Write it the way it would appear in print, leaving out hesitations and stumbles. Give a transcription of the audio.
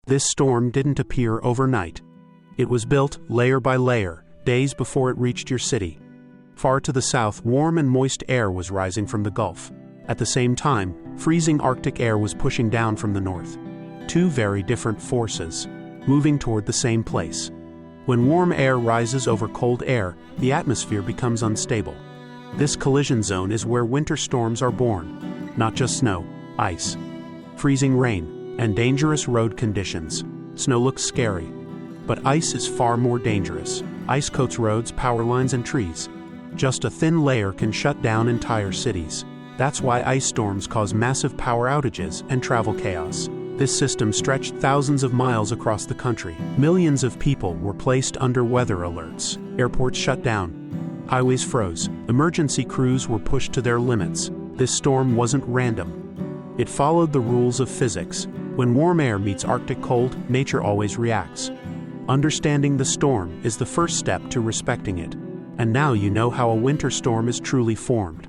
This storm didn't appear overnight. It was built layer by layer, days before it reached your city. Far to the south, warm and moist air was rising from the Gulf. At the same time, freezing Arctic air was pushing down from the north. Two very different forces, moving toward the same place. When warm air rises over cold air, the atmosphere becomes unstable. This collision zone is where winter storms are born. Not just snow, ice, freezing rain, and dangerous road conditions. Snow looks scary, but ice is far more dangerous. Ice coats roads, power lines, and trees. Just a thin layer can shut down entire cities. That's why ice storms cause massive power outages and travel chaos. This system stretched thousands of miles across the country. Millions of people were placed under weather alerts. Airports shut down. Highways froze. Emergency crews were pushed to their limits. This storm wasn't random. It followed the rules of physics. When warm air meets Arctic cold, nature always reacts. Understanding the storm is the first step to respecting it. And now you know how a winter storm is truly formed.